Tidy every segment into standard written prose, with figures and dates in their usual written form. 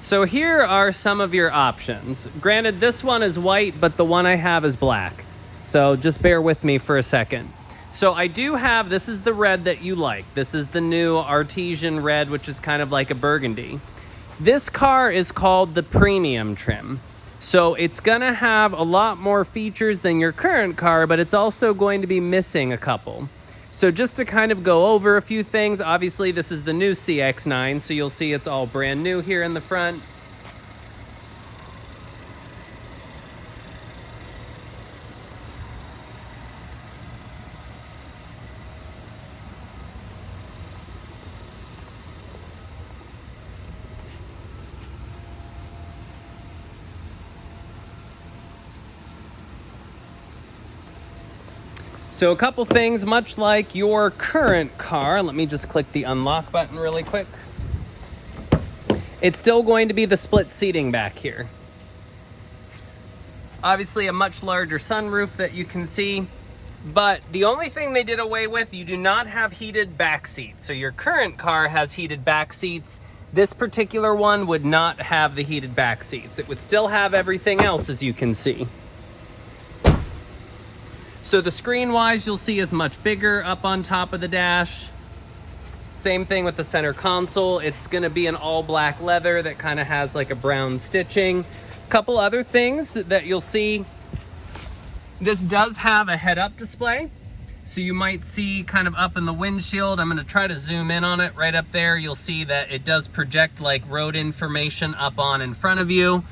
So here are some of your options. Granted, this one is white, but the one I have is black. So just bear with me for a second. So I do have, this is the red that you like. This is the new Artesian red, which is kind of like a burgundy. This car is called the premium trim. So it's gonna have a lot more features than your current car, but it's also going to be missing a couple. So just to kind of go over a few things, obviously this is the new CX-9, so you'll see it's all brand new here in the front. So a couple things, much like your current car, let me just click the unlock button really quick. It's still going to be the split seating back here. Obviously a much larger sunroof that you can see, but the only thing they did away with, you do not have heated back seats. So your current car has heated back seats. This particular one would not have the heated back seats. It would still have everything else, as you can see. So the screen-wise, you'll see is much bigger up on top of the dash. Same thing with the center console. It's gonna be an all black leather that kind of has like a brown stitching. Couple other things that you'll see. This does have a head-up display. So you might see kind of up in the windshield. I'm gonna try to zoom in on it right up there. You'll see that it does project like road information up on in front of you.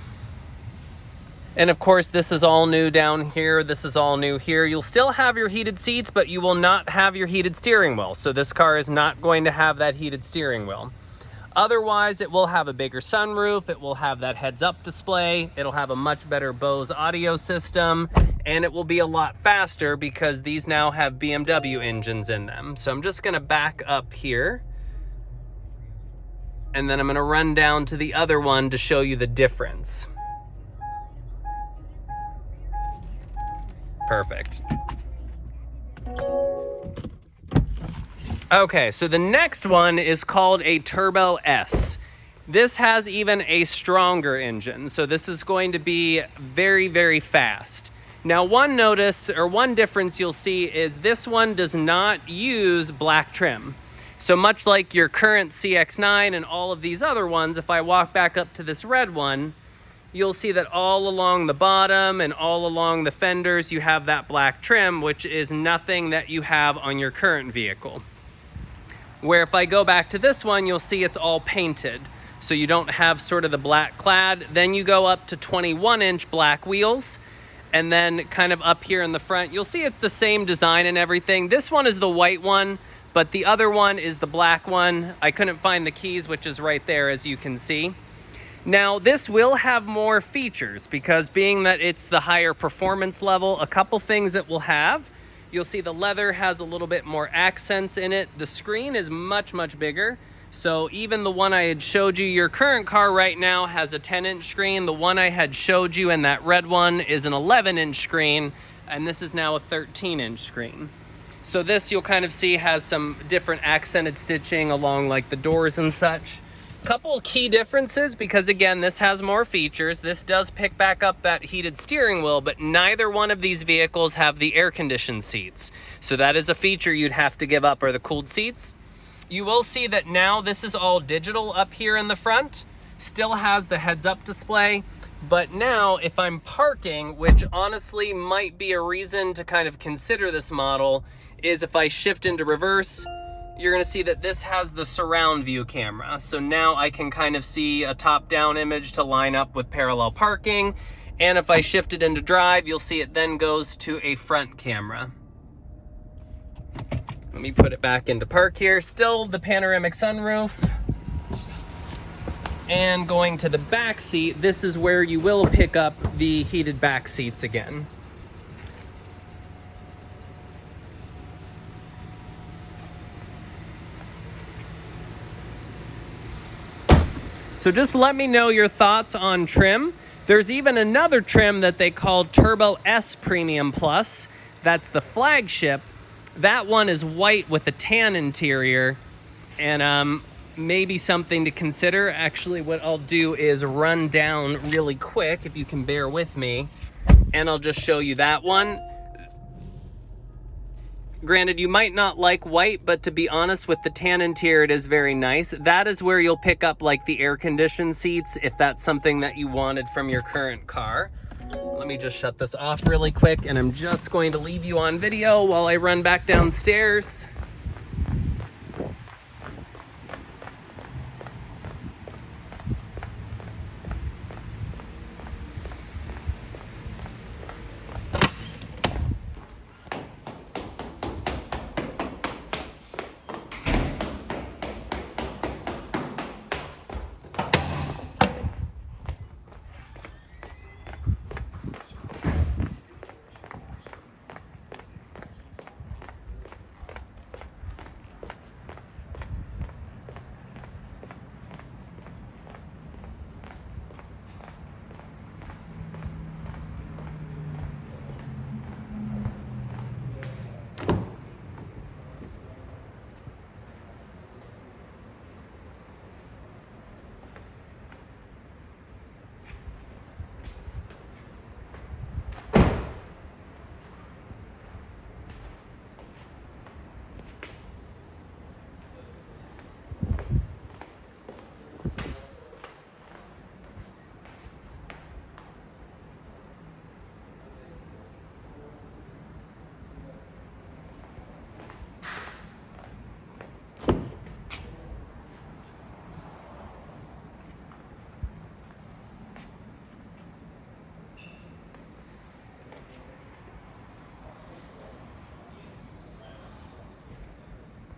And of course, this is all new down here. This is all new here. You'll still have your heated seats, but you will not have your heated steering wheel. So this car is not going to have that heated steering wheel. Otherwise, it will have a bigger sunroof. It will have that heads-up display. It'll have a much better Bose audio system, and it will be a lot faster because these now have BMW engines in them. So I'm just gonna back up here, and then I'm gonna run down to the other one to show you the difference. Perfect. Okay, so the next one is called a Turbo S. This has even a stronger engine, so this is going to be very, very fast. Now, one difference you'll see is this one does not use black trim. So much like your current CX-9 and all of these other ones, if I walk back up to this red one, you'll see that all along the bottom and all along the fenders, you have that black trim, which is nothing that you have on your current vehicle. Where if I go back to this one, you'll see it's all painted. So you don't have sort of the black clad. Then you go up to 21-inch black wheels. And then kind of up here in the front, you'll see it's the same design and everything. This one is the white one, but the other one is the black one. I couldn't find the keys, which is right there, as you can see. Now, this will have more features because being that it's the higher performance level, a couple things it will have. You'll see the leather has a little bit more accents in it. The screen is much, much bigger. So even the one I had showed you, your current car right now has a 10-inch screen. The one I had showed you in that red one is an 11-inch screen, and this is now a 13-inch screen. So this you'll kind of see has some different accented stitching along like the doors and such. Couple key differences, because again, this has more features. This does pick back up that heated steering wheel, but neither one of these vehicles have the air-conditioned seats. So that is a feature you'd have to give up, are the cooled seats. You will see that now this is all digital up here in the front. Still has the heads-up display, but now if I'm parking, which honestly might be a reason to kind of consider this model, is if I shift into reverse, you're gonna see that this has the surround view camera. So now I can kind of see a top-down image to line up with parallel parking. And if I shift it into drive, you'll see it then goes to a front camera. Let me put it back into park here. Still the panoramic sunroof. And going to the back seat, this is where you will pick up the heated back seats again. So just let me know your thoughts on trim. There's even another trim that they call Turbo S Premium Plus. That's the flagship. That one is white with a tan interior. And maybe something to consider. Actually, what I'll do is run down really quick, if you can bear with me, and I'll just show you that one. Granted, you might not like white, but to be honest, with the tan interior, it is very nice. That is where you'll pick up like the air-conditioned seats, if that's something that you wanted from your current car. Let me just shut this off really quick, and I'm just going to leave you on video while I run back downstairs.